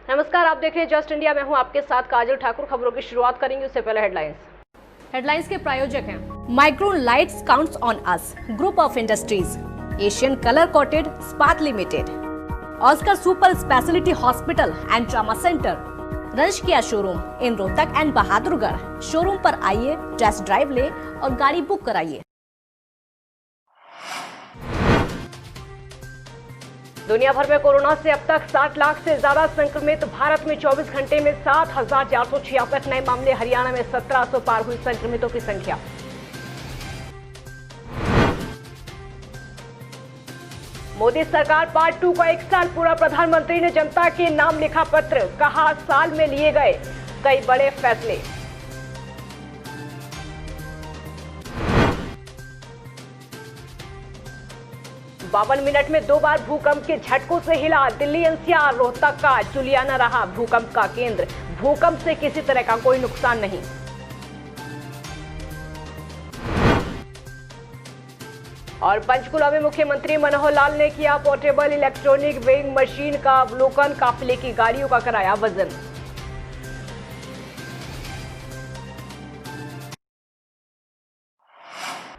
नमस्कार, आप देख रहे हैं जस्ट इंडिया। मैं हूं आपके साथ काजल ठाकुर। खबरों की शुरुआत करेंगे उससे पहले हेडलाइंस के प्रायोजक हैं Micron lights counts on us, group of industries, Asian colour coated स्पात limited, Oscar super speciality hospital and trauma centre, रंश किया showroom in Rohtak and Bahadurgarh. Showroom पर आइए, टेस्ट ड्राइव ले और गाड़ी बुक कराइए। दुनिया भर में कोरोना से अब तक 60 लाख से ज्यादा संक्रमित। भारत में 24 घंटे में 7,466 नए मामले। हरियाणा में 1700 पार हुई संक्रमितों की संख्या। मोदी सरकार पार्ट 2 का 1 साल पूरा। प्रधानमंत्री ने जनता के नाम लिखा पत्र। कहा, साल में लिए गए कई बड़े फैसले। बावन मिनट में 2 बार भूकंप के झटकों से हिला दिल्ली एनसीआर। रोहतक का जुलियाना रहा भूकंप का केंद्र। भूकंप से किसी तरह का कोई नुकसान नहीं। और पंचकुला में मुख्यमंत्री मनोहर लाल ने किया पोर्टेबल इलेक्ट्रॉनिक वेइंग मशीन का अवलोकन। काफिले की गाड़ियों का कराया वजन।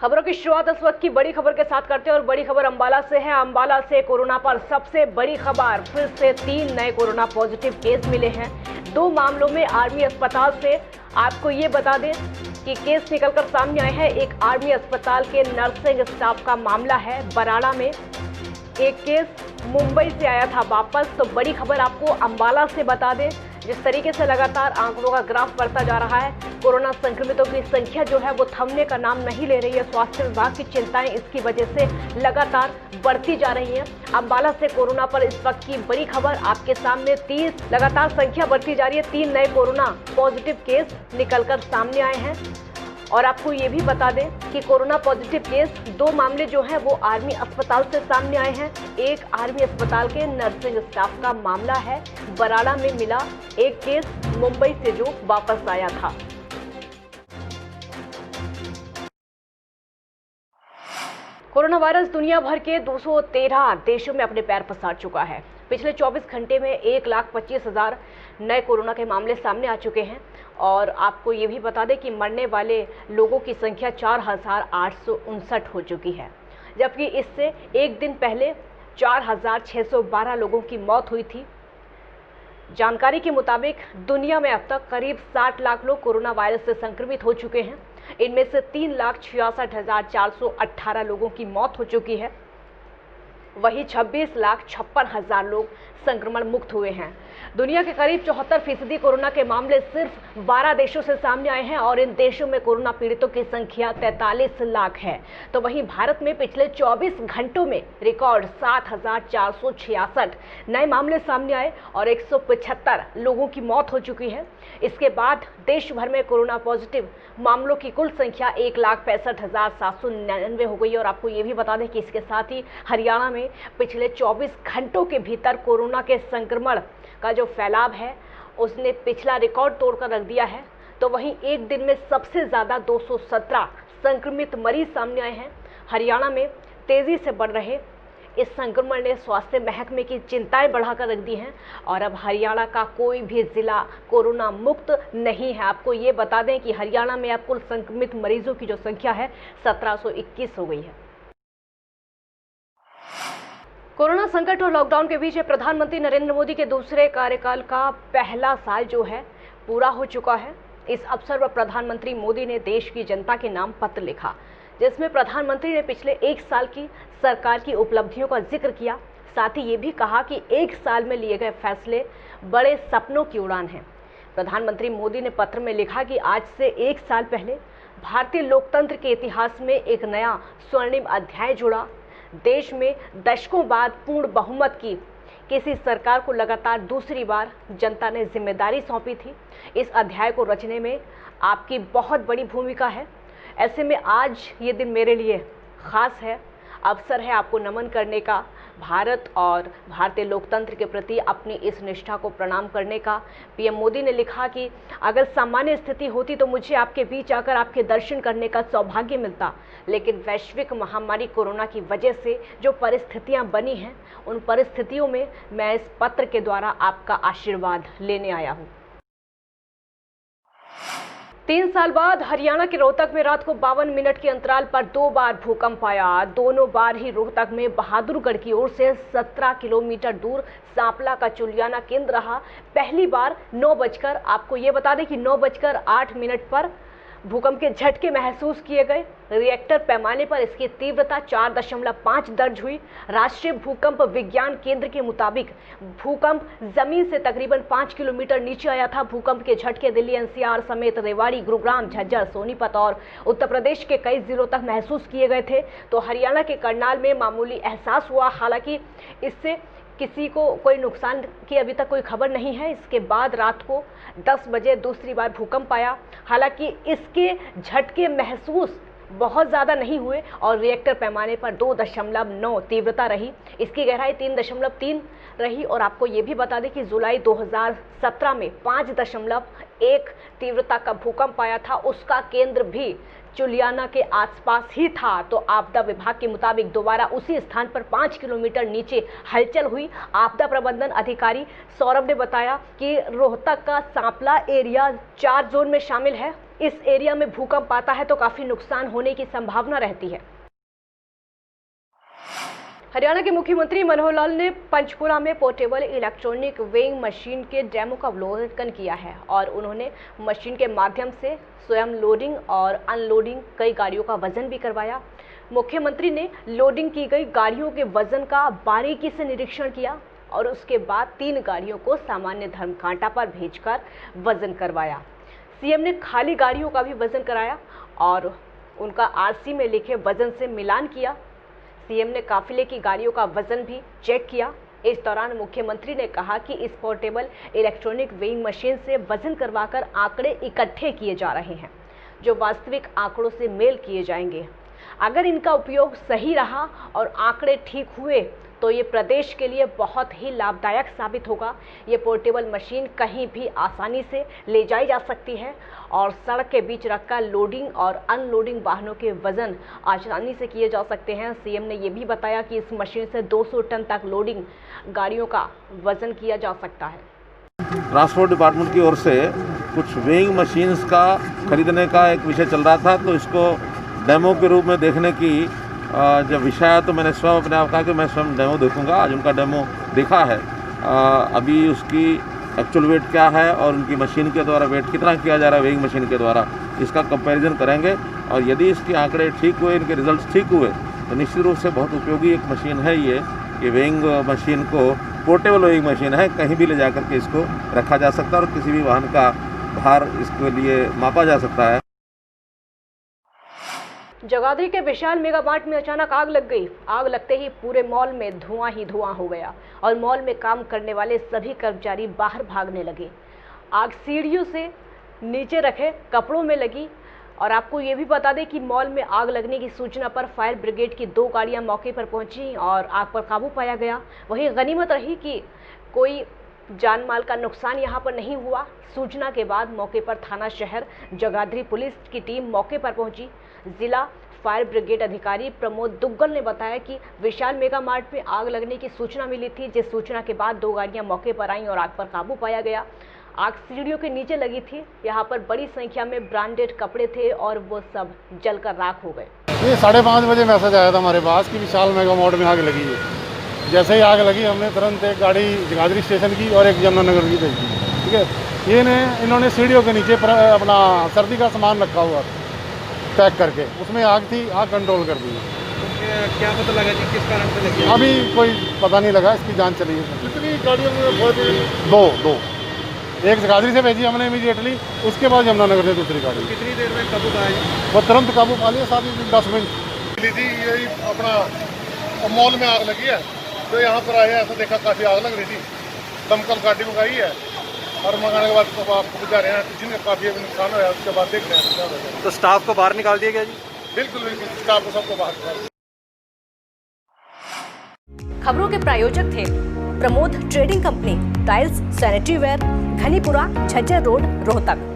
खबरों की शुरुआत इस वक्त की बड़ी खबर के साथ करते हैं और बड़ी खबर अंबाला से है। अंबाला से कोरोना पर सबसे बड़ी खबर। फिर से 3 नए कोरोना पॉजिटिव केस मिले हैं। 2 मामलों में आर्मी अस्पताल से। आपको ये बता दें कि केस निकलकर सामने आए हैं। एक आर्मी अस्पताल के नर्सिंग स्टाफ का मामला है बराड़ा में। एक केस मुंबई से आया था वापस। तो बड़ी खबर आपको अंबाला से बता दें, जिस तरीके से लगातार आंकड़ों का ग्राफ बढ़ता जा रहा है, कोरोना संक्रमितों की संख्या जो है वो थमने का नाम नहीं ले रही है। स्वास्थ्य विभाग की चिंताएं इसकी वजह से लगातार बढ़ती जा रही हैं। अंबाला से कोरोना पर इस वक्त की बड़ी खबर आपके सामने। 30 लगातार संख्या बढ़ती जा रही है। 3 नए कोरोना पॉजिटिव केस निकलकर सामने आए हैं। और आपको ये भी बता दें कि कोरोना पॉजिटिव केस 2 मामले जो हैं वो आर्मी अस्पताल से सामने आए हैं। एक आर्मी अस्पताल के नर्सिंग स्टाफ का मामला है, बराड़ा में मिला। एक केस मुंबई से जो वापस आया था। कोरोना वायरस दुनिया भर के 213 देशों में अपने पैर पसार चुका है। पिछले 24 घंटे में 1,25,000 नए कोरोना के मामले सामने आ चुके हैं। और आपको ये भी बता दें कि मरने वाले लोगों की संख्या 4,859 हो चुकी है, जबकि इससे एक दिन पहले 4,612 लोगों की मौत हुई थी। जानकारी के मुताबिक दुनिया में अब तक करीब 60 लाख लोग कोरोना वायरस से संक्रमित हो चुके हैं। इनमें से 3,66,418 लोगों की मौत हो चुकी है। वहीं 26,56,000 लोग संक्रमण मुक्त हुए हैं। दुनिया के करीब 74% कोरोना के मामले सिर्फ 12 देशों से सामने आए हैं और इन देशों में कोरोना पीड़ितों की संख्या 43 लाख है। तो वहीं भारत में पिछले 24 घंटों में रिकॉर्ड 7,466 नए मामले सामने आए और 175 लोगों की मौत हो चुकी है। इसके बाद देश भर में कोरोना पॉजिटिव मामलों की कुल संख्या 1,65,799 हो गई। और आपको ये भी बता दें कि इसके साथ ही हरियाणा में पिछले 24 घंटों के भीतर कोरोना के संक्रमण का जो फैलाव है उसने पिछला रिकॉर्ड तोड़कर रख दिया है। तो वहीं एक दिन में सबसे ज़्यादा 217 संक्रमित मरीज सामने आए हैं। हरियाणा में तेज़ी से बढ़ रहे इस संक्रमण ने स्वास्थ्य महकमे की चिंताएं बढ़ाकर रख दी हैं और अब हरियाणा का कोई भी जिला कोरोना मुक्त नहीं है। आपको ये बता दें कि हरियाणा में अब कुल संक्रमित मरीजों की जो संख्या है 1721 हो गई है। कोरोना संकट और लॉकडाउन के बीच प्रधानमंत्री नरेंद्र मोदी के दूसरे कार्यकाल का पहला साल जो है पूरा हो चुका है। इस अवसर पर प्रधानमंत्री मोदी ने देश की जनता के नाम पत्र लिखा, जिसमें प्रधानमंत्री ने पिछले 1 साल की सरकार की उपलब्धियों का जिक्र किया। साथ ही ये भी कहा कि 1 साल में लिए गए फैसले बड़े सपनों की उड़ान हैं। प्रधानमंत्री मोदी ने पत्र में लिखा कि आज से 1 साल पहले भारतीय लोकतंत्र के इतिहास में एक नया स्वर्णिम अध्याय जुड़ा। देश में दशकों बाद पूर्ण बहुमत की किसी सरकार को लगातार दूसरी बार जनता ने जिम्मेदारी सौंपी थी। इस अध्याय को रचने में आपकी बहुत बड़ी भूमिका है। ऐसे में आज ये दिन मेरे लिए खास है, अवसर है आपको नमन करने का। भारत और भारतीय लोकतंत्र के प्रति अपनी इस निष्ठा को प्रणाम करने का। पीएम मोदी ने लिखा कि अगर सामान्य स्थिति होती तो मुझे आपके बीच आकर आपके दर्शन करने का सौभाग्य मिलता, लेकिन वैश्विक महामारी कोरोना की वजह से जो परिस्थितियां बनी हैं, उन परिस्थितियों में मैं इस पत्र के द्वारा आपका आशीर्वाद लेने आया हूं। 3 साल बाद हरियाणा के रोहतक में रात को 52 मिनट के अंतराल पर 2 बार भूकंप आया। दोनों बार ही रोहतक में बहादुरगढ़ की ओर से 17 किलोमीटर दूर सांपला का चुलियाना केंद्र रहा। पहली बार 9 बजकर, आपको ये बता दें कि 9:08 पर भूकंप के झटके महसूस किए गए। रिएक्टर पैमाने पर इसकी तीव्रता 4.5 दर्ज हुई। राष्ट्रीय भूकंप विज्ञान केंद्र के मुताबिक भूकंप जमीन से तकरीबन 5 किलोमीटर नीचे आया था। भूकंप के झटके दिल्ली एनसीआर समेत रेवाड़ी, गुरुग्राम, झज्जर, सोनीपत और उत्तर प्रदेश के कई जिलों तक महसूस किए गए थे। तो हरियाणा के करनाल में मामूली एहसास हुआ। हालांकि इससे किसी को कोई नुकसान की अभी तक कोई खबर नहीं है। इसके बाद रात को 10 बजे दूसरी बार भूकंप आया। हालांकि इसके झटके महसूस बहुत ज़्यादा नहीं हुए और रिएक्टर पैमाने पर 2.9 तीव्रता रही। इसकी गहराई 3.3 रही। और आपको ये भी बता दें कि जुलाई 2017 में 5.1 तीव्रता का भूकंप आया था। उसका केंद्र भी चुलियाना के आसपास ही था। तो आपदा विभाग के मुताबिक दोबारा उसी स्थान पर 5 किलोमीटर नीचे हलचल हुई। आपदा प्रबंधन अधिकारी सौरभ ने बताया कि रोहतक का सांपला एरिया 4 जोन में शामिल है। इस एरिया में भूकंप आता है तो काफी नुकसान होने की संभावना रहती है। हरियाणा के मुख्यमंत्री मनोहर लाल ने पंचकुला में पोर्टेबल इलेक्ट्रॉनिक वेइंग मशीन के डेमो का अवलोकन किया है और उन्होंने मशीन के माध्यम से स्वयं लोडिंग और अनलोडिंग कई गाड़ियों का वजन भी करवाया। मुख्यमंत्री ने लोडिंग की गई गाड़ियों के वजन का बारीकी से निरीक्षण किया और उसके बाद 3 गाड़ियों को सामान्य धर्मकांटा पर भेजकर वजन करवाया। सीएम ने खाली गाड़ियों का भी वजन कराया और उनका आरसी में लिखे वजन से मिलान किया। सीएम ने काफिले की गाड़ियों का वजन भी चेक किया। इस दौरान मुख्यमंत्री ने कहा कि इस पोर्टेबल इलेक्ट्रॉनिक वेइंग मशीन से वजन करवाकर आंकड़े इकट्ठे किए जा रहे हैं, जो वास्तविक आंकड़ों से मेल किए जाएंगे। अगर इनका उपयोग सही रहा और आंकड़े ठीक हुए तो ये प्रदेश के लिए बहुत ही लाभदायक साबित होगा। ये पोर्टेबल मशीन कहीं भी आसानी से ले जाई जा सकती है और सड़क के बीच रखकर लोडिंग और अनलोडिंग वाहनों के वजन आसानी से किए जा सकते हैं। सीएम ने ये भी बताया कि इस मशीन से 200 टन तक लोडिंग गाड़ियों का वजन किया जा सकता है। ट्रांसपोर्ट डिपार्टमेंट की ओर से कुछ वेइंग मशीन्स का खरीदने का एक विषय चल रहा था, तो इसको डेमो के रूप में देखने की जब विषय आया तो मैंने स्वयं अपने आप कहा कि मैं स्वयं डेमो देखूंगा। आज उनका डेमो देखा है। अभी उसकी एक्चुअल वेट क्या है और उनकी मशीन के द्वारा वेट कितना किया जा रहा है वेइंग मशीन के द्वारा, इसका कंपैरिजन करेंगे और यदि इसके आंकड़े ठीक हुए, इनके रिजल्ट्स ठीक हुए तो निश्चित रूप से बहुत उपयोगी एक मशीन है ये वेइंग मशीन को पोर्टेबल वेइंग मशीन है, कहीं भी ले जाकर के इसको रखा जा सकता है और किसी भी वाहन का भार इसके लिए मापा जा सकता है। जगाधरी के विशाल मेगा मार्ट में अचानक आग लग गई। आग लगते ही पूरे मॉल में धुआं ही धुआं हो गया और मॉल में काम करने वाले सभी कर्मचारी बाहर भागने लगे। आग सीढ़ियों से नीचे रखे कपड़ों में लगी। और आपको ये भी बता दें कि मॉल में आग लगने की सूचना पर फायर ब्रिगेड की 2 गाड़ियां मौके पर पहुंची और आग पर काबू पाया गया। वहीं गनीमत रही कि कोई जान माल का नुकसान यहां पर नहीं हुआ। सूचना के बाद मौके पर थाना शहर जगाधरी पुलिस की टीम मौके पर पहुंची। जिला फायर ब्रिगेड अधिकारी प्रमोद दुग्गल ने बताया कि विशाल मेगा मार्ट में आग लगने की सूचना मिली थी, जिस सूचना के बाद 2 गाड़ियां मौके पर आईं और आग पर काबू पाया गया। आग सीढ़ियों के नीचे लगी थी। यहाँ पर बड़ी संख्या में ब्रांडेड कपड़े थे और वो सब जलकर राख हो गए। ये 5:30 बजे मैसेज आया था हमारे पास कि विशाल मेगा मार्ट में आग लगी है। जैसे ही आग लगी हमने तुरंत एक गाड़ी जगाधरी स्टेशन की और एक यमुनानगर की भेज दी। ठीक है, इन्होंने सीढ़ियों के नीचे पर अपना सर्दी का सामान रखा हुआ पैक करके, उसमें आग थी, आग कंट्रोल कर दी। क्या पता लगा जी किस कारण से लगी? अभी कोई पता नहीं लगा, इसकी जांच चली है। कितनी गाड़ियों में? दो एक जगाधरी से भेजी हमने इमीडिएटली, उसके बाद यमुनानगर से दूसरी गाड़ी। कितनी देर में काबू पाया? वो तुरंत काबू पा लिया, 7-10 मिनट। यही अपना मॉल में आग लगी है, तो यहाँ पर आए ऐसा देखा काफ़ी आग लग रही थी। दमकल गाड़ी मंगाई है और मंगाने के बाद तो आपको बता रहे हैं जिनका काफ़ी नुकसान हुआ, उसके बाद देख रहे हैं। तो स्टाफ को बाहर निकाल दिया गया जी? बिल्कुल बिल्कुल, स्टाफ को सबको बाहर निकाल दिया। खबरों के प्रायोजक थे Pramod trading company, tiles, sanitary ware, Ghanipura, Jhajjar road, Rohtak.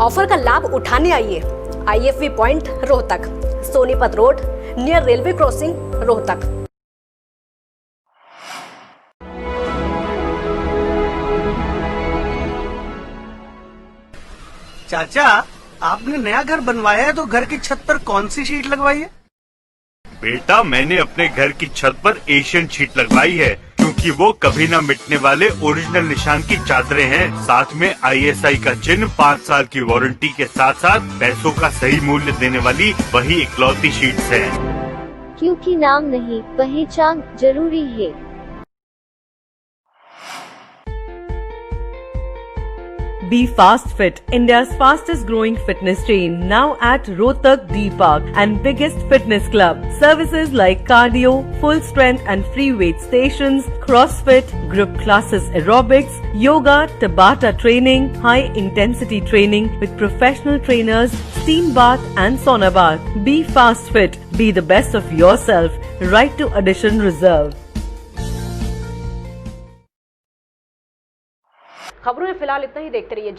Offer का लाभ उठाने आइए IFV point Rohtak, Sonipat road near railway crossing Rohtak. चाचा, आपने नया घर बनवाया है तो घर की छत पर कौन सी शीट लगवाई है? बेटा, मैंने अपने घर की छत पर एशियन शीट लगवाई है क्योंकि वो कभी न मिटने वाले ओरिजिनल निशान की चादरें हैं। साथ में ISI का चिन्ह, 5 साल की वारंटी के साथ साथ पैसों का सही मूल्य देने वाली वही इकलौती शीट्स हैं। क्योंकि नाम नहीं, पहचान जरूरी है। Be Fast Fit, India's fastest growing fitness chain, now at Rohtak D Park and biggest fitness club. Services like cardio, full strength and free weight stations, CrossFit, group classes, aerobics, yoga, Tabata training, high intensity training with professional trainers, steam bath and sauna bath. Be Fast Fit, be the best of yourself. Right to addition reserved. खबरों में फिलहाल इतना ही। देखते रहिए।